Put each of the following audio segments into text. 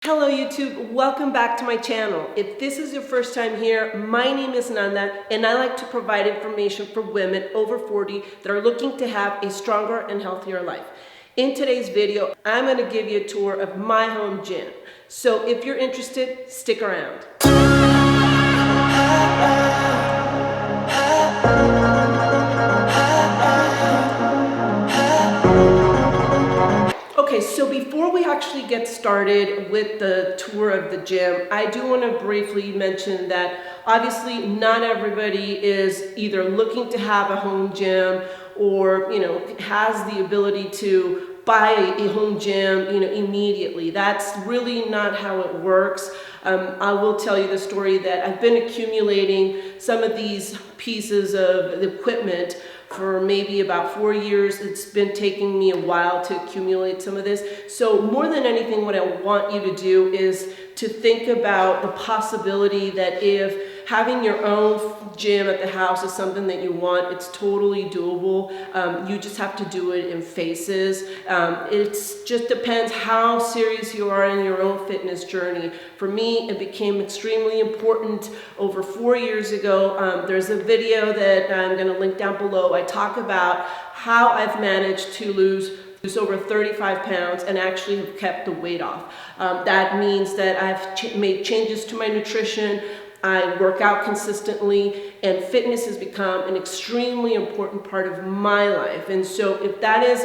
Hello YouTube, welcome back to my channel. If this is your first time here, my name is Nanda and I like to provide information for women over 40 that are looking to have a stronger and healthier life. In today's video, I'm going to give you a tour of my home gym. So if you're interested, stick around. Okay, so before we actually get started with the tour of the gym, I do want to briefly mention that obviously not everybody is either looking to have a home gym or, has the ability to buy a home gym, immediately. That's really not how it works. I will tell you the story that I've been accumulating some of these pieces of equipment for maybe about 4 years. It's been taking me a while to accumulate some of this. So more than anything, what I want you to do is to think about the possibility that if having your own gym at the house is something that you want, it's totally doable. You just have to do it in phases. It just depends how serious you are in your own fitness journey. For me, it became extremely important over 4 years ago. There's a video that I'm going to link down below. I talk about how I've managed to lose over 35 pounds and actually have kept the weight off. That means that I've made changes to my nutrition. I work out consistently, and fitness has become an extremely important part of my life. And so if that is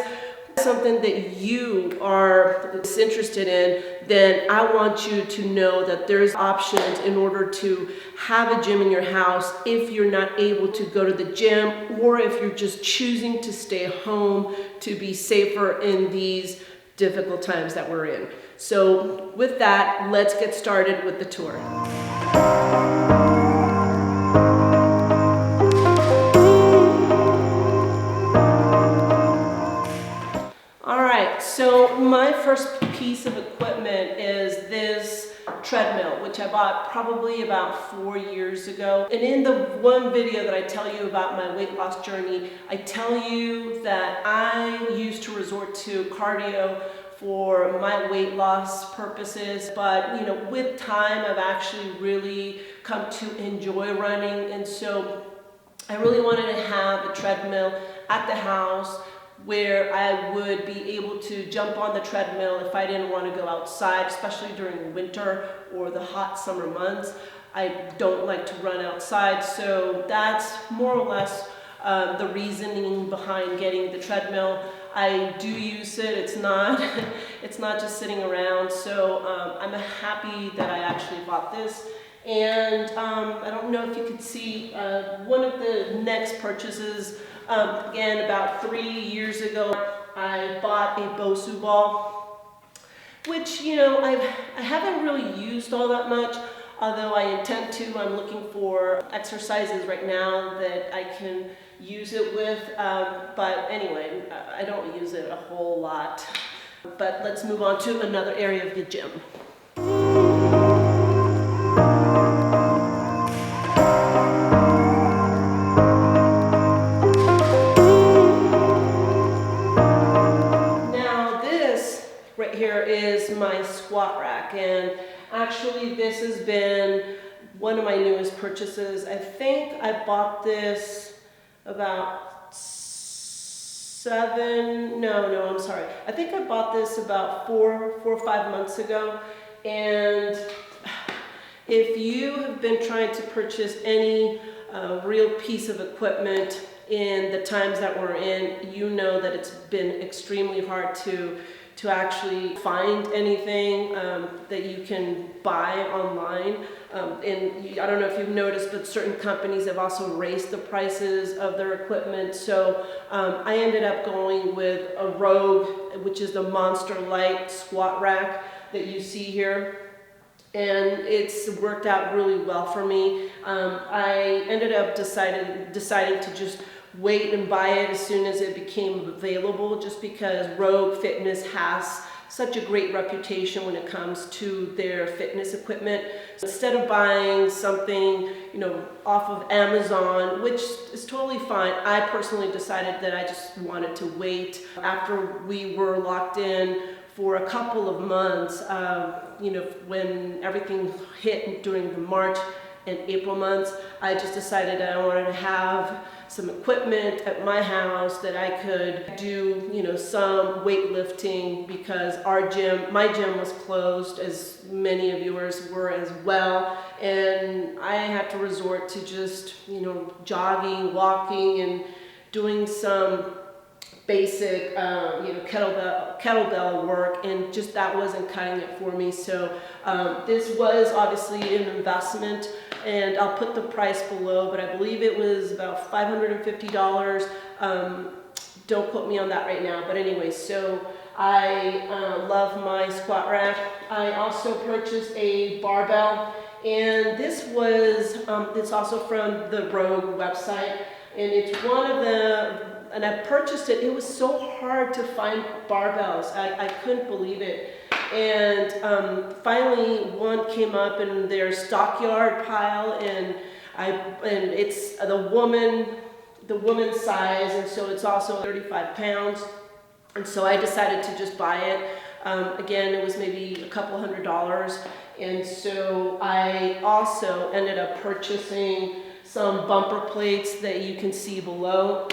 something that you are interested in, then I want you to know that there's options in order to have a gym in your house if you're not able to go to the gym, or if you're just choosing to stay home to be safer in these difficult times that we're in. So with that, let's get started with the tour. Alright, so my first piece of equipment is this treadmill, which I bought probably about 4 years ago. And in the one video that I tell you about my weight loss journey, I tell you that I used to resort to cardio for my weight loss purposes, but with time I've actually really come to enjoy running, and so I really wanted to have a treadmill at the house where I would be able to jump on the treadmill if I didn't want to go outside, especially during winter or the hot summer months. I don't like to run outside, so that's more or less the reasoning behind getting the treadmill. I do use it. It's not just sitting around. So I'm happy that I actually bought this. And I don't know if you could see one of the next purchases. Again, about 3 years ago, I bought a Bosu ball, which I haven't really used all that much. Although I intend to. I'm looking for exercises right now that I can use it with, but anyway, I don't use it a whole lot. But let's move on to another area of the gym. Now this right here is my squat rack, and actually this has been one of my newest purchases. I think I bought this about I think I bought this about four or 5 months ago. And if you have been trying to purchase any real piece of equipment in the times that we're in, you know that it's been extremely hard to actually find anything that you can buy online. And I don't know if you've noticed, but certain companies have also raised the prices of their equipment. So I ended up going with a Rogue, which is the Monster Light squat rack that you see here. And it's worked out really well for me. I ended up deciding to just wait and buy it as soon as it became available, just because Rogue Fitness has such a great reputation when it comes to their fitness equipment. So instead of buying something, off of Amazon, which is totally fine, I personally decided that I just wanted to wait. After we were locked in for a couple of months, you know, when everything hit during the March and April months, I just decided that I wanted to have some equipment at my house that I could do, you know, some weightlifting, because our gym, my gym was closed, as many of yours were as well, and I had to resort to just, you know, jogging, walking, and doing some basic, you know, kettlebell work, and just that wasn't cutting it for me. So this was obviously an investment, and I'll put the price below, but I believe it was about $550. Don't quote me on that right now, but anyway, so I love my squat rack. I also purchased a barbell, and this was, it's also from the Rogue website, and it's one of the, and I purchased it. It was so hard to find barbells. I couldn't believe it. And finally one came up in their stockyard pile, and it's the woman's size, and so it's also 35 pounds. And so I decided to just buy it. Again, it was maybe a couple $100. And so I also ended up purchasing some bumper plates that you can see below.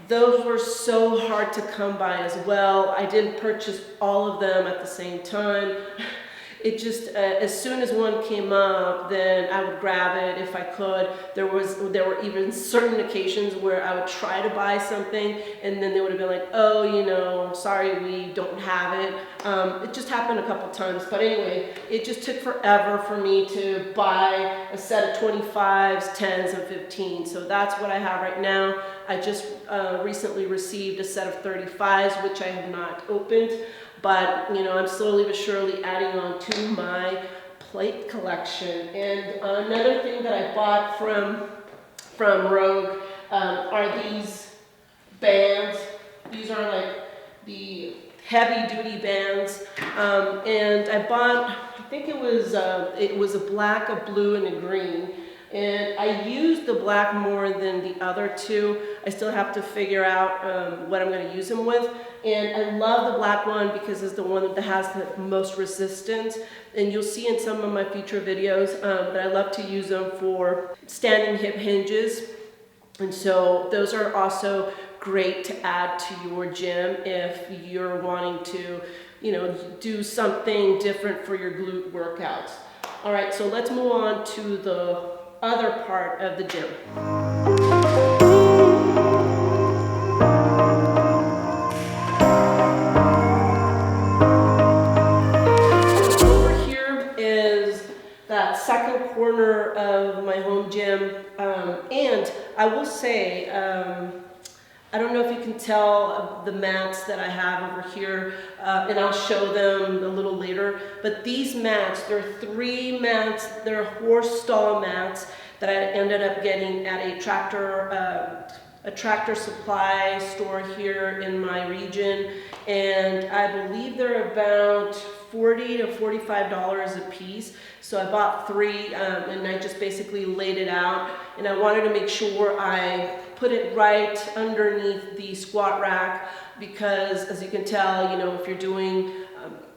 Those were so hard to come by as well. I didn't purchase all of them at the same time. It just, as soon as one came up, then I would grab it if I could. There were even certain occasions where I would try to buy something, and then they would have been like, oh, you know, sorry, we don't have it. It just happened a couple times. But anyway, it just took forever for me to buy a set of 25s, 10s, and 15s. So that's what I have right now. I just recently received a set of 35s, which I have not opened. But, you know, I'm slowly but surely adding on to my plate collection. And another thing that I bought from Rogue are these bands. These are like the heavy duty bands. And I bought, I think it was a black, a blue, and a green. And I used the black more than the other two. I still have to figure out what I'm going to use them with. And I love the black one because it's the one that has the most resistance. And you'll see in some of my future videos that I love to use them for standing hip hinges. And so those are also great to add to your gym if you're wanting to, you know, do something different for your glute workouts. All right, so let's move on to the other part of the gym. Over here is that second corner of my home gym, and I will say, I don't know if you can tell the mats that I have over here, and I'll show them a little later, but these mats, there are 3 mats, they're horse stall mats that I ended up getting at a tractor supply store here in my region, and I believe they're about $40 to $45 a piece. So I bought 3, and I just basically laid it out, and I wanted to make sure I put it right underneath the squat rack, because as you can tell, you know, if you're doing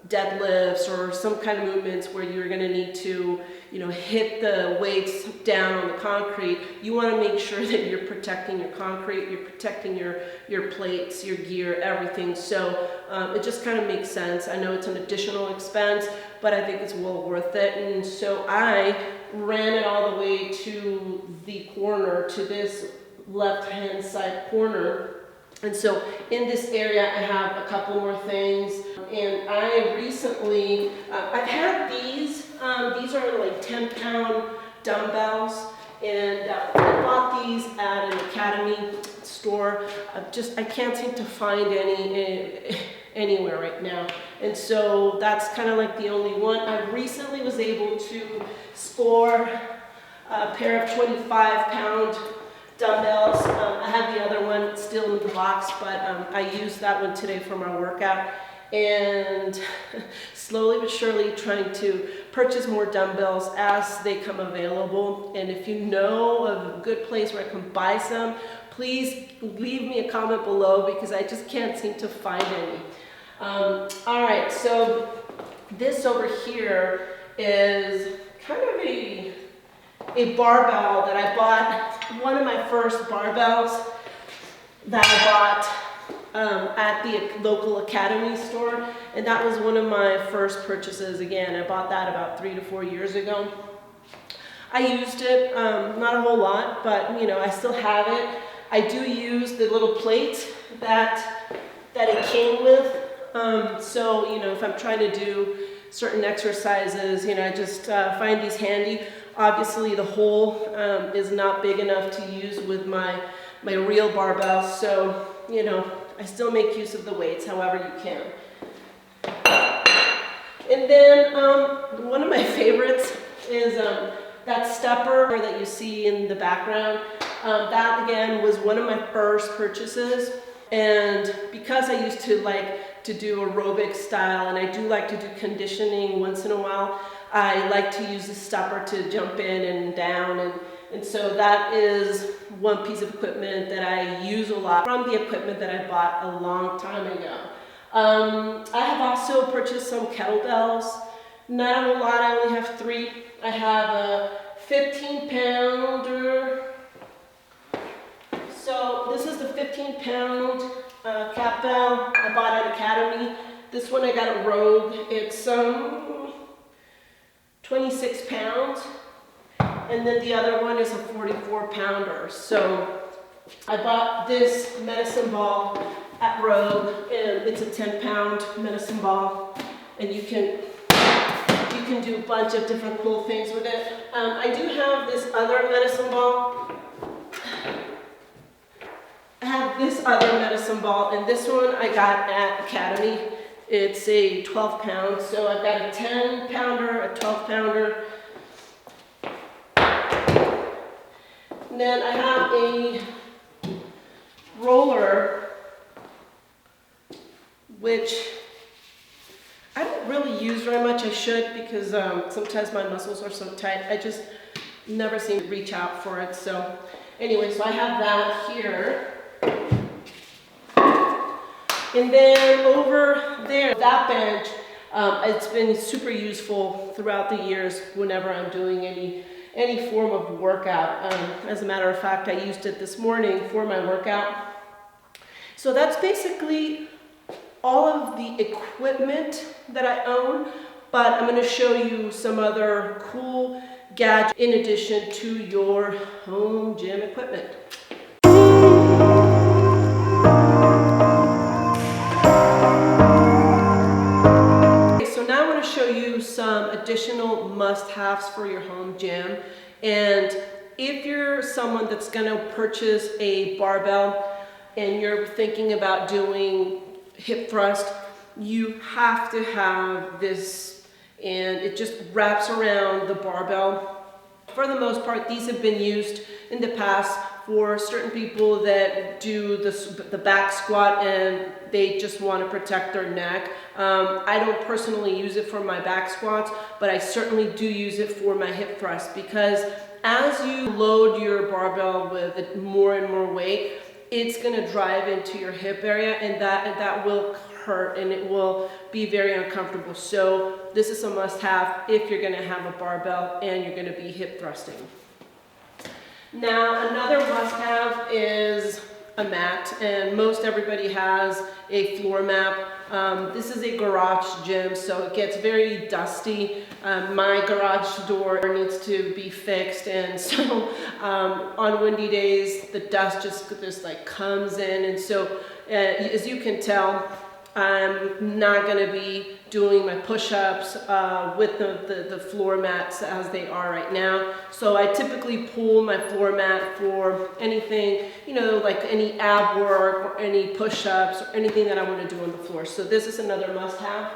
deadlifts or some kind of movements where you're going to need to, you know, hit the weights down on the concrete, you want to make sure that you're protecting your concrete, you're protecting your plates, your gear, everything. So it just kind of makes sense. I know it's an additional expense, but I think it's well worth it. And so I ran it all the way to the corner, to this left-hand side corner. And so in this area, I have a couple more things. And I recently, I've had these. These are like 10-pound dumbbells. And I bought these at an Academy store. I can't seem to find any anywhere right now. And so that's kind of like the only one. I recently was able to score a pair of 25-pound dumbbells. I have the other one still in the box, but I used that one today for my workout. And slowly but surely trying to purchase more dumbbells as they come available. And if you know of a good place where I can buy some, please leave me a comment below, because I just can't seem to find any. All right, so this over here is kind of a barbell that I bought, one of my first barbells that I bought at the local Academy store, and that was one of my first purchases. Again, I bought that about 3 to 4 years ago. I used it, not a whole lot, but you know, I still have it. I do use the little plate that it came with. So, you know, if I'm trying to do certain exercises, you know, I just find these handy. Obviously, the hole is not big enough to use with my real barbell, so, you know, I still make use of the weights however you can. And then one of my favorites is that stepper that you see in the background. That again was one of my first purchases, and because I used to like to do aerobic style and I do like to do conditioning once in a while, I like to use the stepper to jump in and down, and so that is one piece of equipment that I use a lot from the equipment that I bought a long time ago. I have also purchased some kettlebells. Not a whole lot, I only have 3. I have a 15-pounder. So this is the 15-pound cat bell I bought at Academy. This one I got at Rogue. It's 26 pounds. And then the other one is a 44-pounder. So I bought this medicine ball at Rogue, and it's a 10-pound medicine ball, and you can do a bunch of different cool things with it. I do have this other medicine ball. I have this other medicine ball, and this one I got at Academy. It's a 12-pound, so I've got a 10-pounder, a 12-pounder. And then I have a roller, which I don't really use very much. I should, because sometimes my muscles are so tight. I just never seem to reach out for it. So anyway, so I have that here. And then over there, that bench, it's been super useful throughout the years whenever I'm doing any form of workout. As a matter of fact, I used it this morning for my workout. So that's basically all of the equipment that I own, but I'm going to show you some other cool gadgets in addition to your home gym equipment. So now I want to show you some additional must-haves for your home gym. And if you're someone that's going to purchase a barbell and you're thinking about doing hip thrust, you have to have this, and it just wraps around the barbell. For the most part, these have been used in the past for certain people that do the back squat and they just want to protect their neck. I don't personally use it for my back squats, but I certainly do use it for my hip thrust, because as you load your barbell with more and more weight, it's going to drive into your hip area, and that will hurt and it will be very uncomfortable. So this is a must-have if you're going to have a barbell and you're going to be hip thrusting. Now, another must-have is a mat, and most everybody has a floor mat. This is a garage gym, so it gets very dusty. My garage door needs to be fixed, and so on windy days, the dust just like comes in, and so as you can tell, I'm not going to be doing my push-ups with the floor mats as they are right now. So I typically pull my floor mat for anything, you know, like any ab work or any push-ups or anything that I want to do on the floor. So this is another must-have.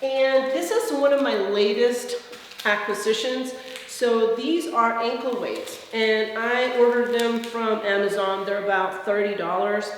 And this is one of my latest acquisitions. So these are ankle weights, and I ordered them from Amazon. They're about $30.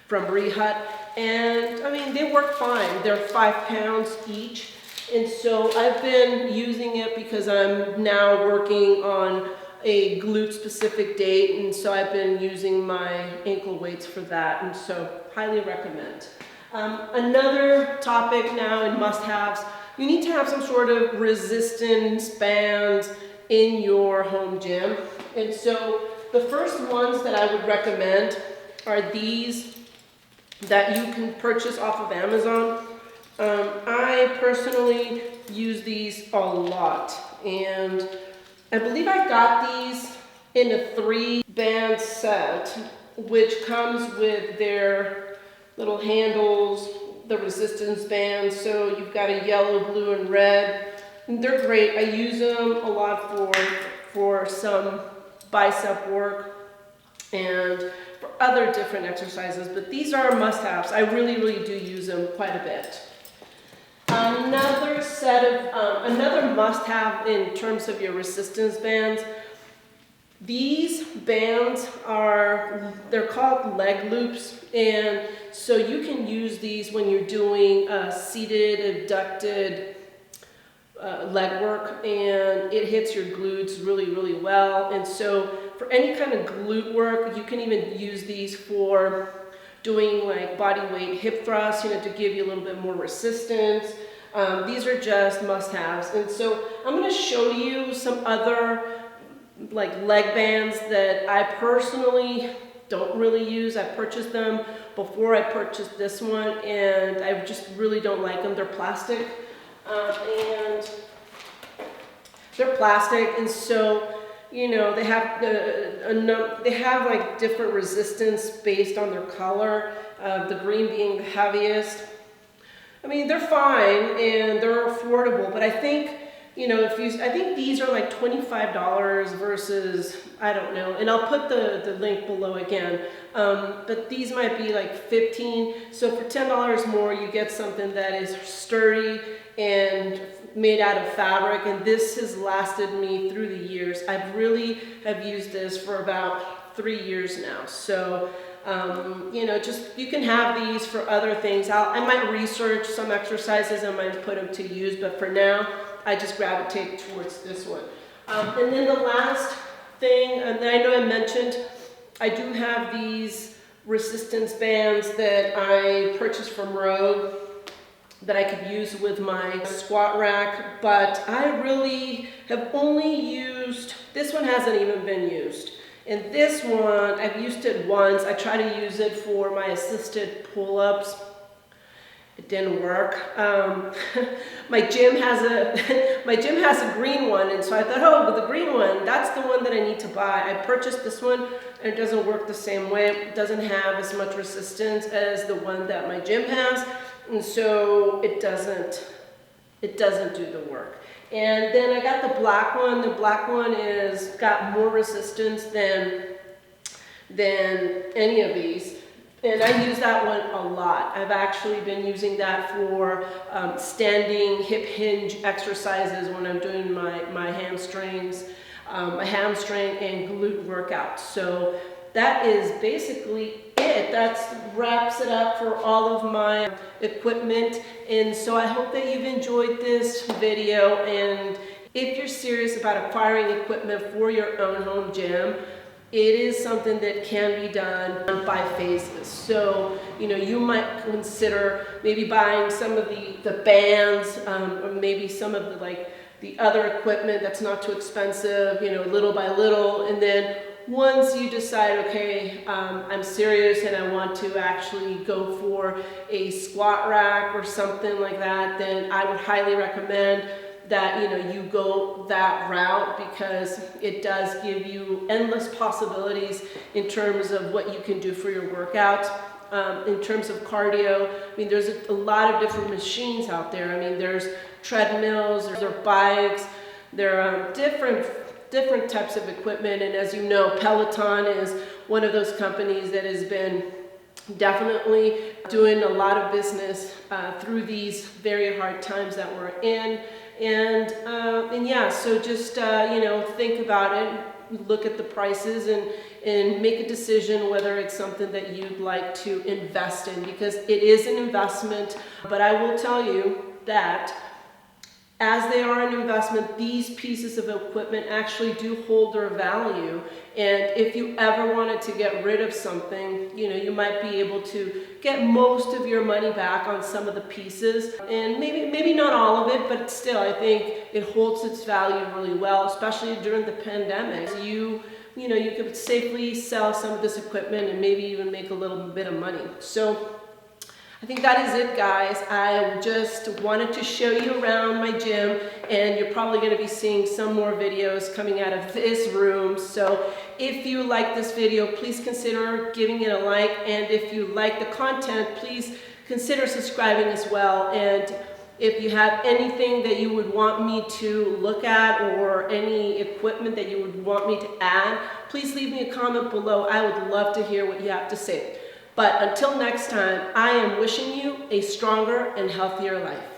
From Rehut, and I mean, they work fine. They're 5 pounds each, and so I've been using it because I'm now working on a glute specific date, and so I've been using my ankle weights for that, and so highly recommend. Another topic now in must-haves, you need to have some sort of resistance bands in your home gym. And so the first ones that I would recommend are these that you can purchase off of Amazon. I personally use these a lot, and I believe I got these in a 3-band set, which comes with their little handles, the resistance bands. So you've got a yellow, blue, and red. And they're great. I use them a lot for some bicep work and for other different exercises, but these are must-haves. I really, really do use them quite a bit. Another must-have in terms of your resistance bands, these bands they're called leg loops, and so you can use these when you're doing seated, abducted leg work, and it hits your glutes really, really well. And so for any kind of glute work, you can even use these for doing like body weight hip thrusts, to give you a little bit more resistance. These are just must-haves. And so I'm going to show you some other like leg bands that I personally don't really use. I purchased them before I purchased this one, and I just really don't like them. They're plastic, and so they have like different resistance based on their color. The green being the heaviest. I mean, they're fine and they're affordable, but I think I think these are like $25 versus, I don't know, and I'll put the link below again, but these might be like $15. So for $10 more, you get something that is sturdy and made out of fabric, and this has lasted me through the years. I really have used this for about 3 years now. So you can have these for other things. I might research some exercises and might put them to use, but for now, I just gravitate towards this one. And then the last thing, and I know I mentioned, I do have these resistance bands that I purchased from Rogue that I could use with my squat rack, but I really have only used, this one hasn't even been used. And this one, I've used it once. I tried to use it for my assisted pull-ups. It didn't work. My gym has a green one, and so I thought, oh, with the green one, that's the one that I need to buy. I purchased this one, and it doesn't work the same way. It doesn't have as much resistance as the one that my gym has, and so it doesn't do the work. And then I got the black one. The black one is got more resistance than any of these. And I use that one a lot. I've actually been using that for standing hip hinge exercises when I'm doing my hamstrings, my hamstring and glute workout. So that is basically it. That wraps it up for all of my equipment. And so I hope that you've enjoyed this video. And if you're serious about acquiring equipment for your own home gym, it is something that can be done by phases. So, you might consider maybe buying some of the bands, or maybe some of the other equipment that's not too expensive, little by little. And then once you decide, okay, I'm serious and I want to actually go for a squat rack or something like that, then I would highly recommend that you go that route, because it does give you endless possibilities in terms of what you can do for your workouts. In terms of cardio, I mean, there's a lot of different machines out there. I mean, there's treadmills, there are bikes, there are different types of equipment. And as you know, Peloton is one of those companies that has been definitely doing a lot of business through these very hard times that we're in. And yeah, so just think about it, look at the prices, and make a decision whether it's something that you'd like to invest in, because it is an investment. But I will tell you that as they are an investment, these pieces of equipment actually do hold their value. And if you ever wanted to get rid of something, you might be able to get most of your money back on some of the pieces. And maybe not all of it, but still, I think it holds its value really well, especially during the pandemic. You could safely sell some of this equipment and maybe even make a little bit of money. So I think that is it, guys. I just wanted to show you around my gym, and you're probably going to be seeing some more videos coming out of this room. So if you like this video, please consider giving it a like, and if you like the content, please consider subscribing as well. And if you have anything that you would want me to look at or any equipment that you would want me to add, please leave me a comment below. I would love to hear what you have to say. But until next time, I am wishing you a stronger and healthier life.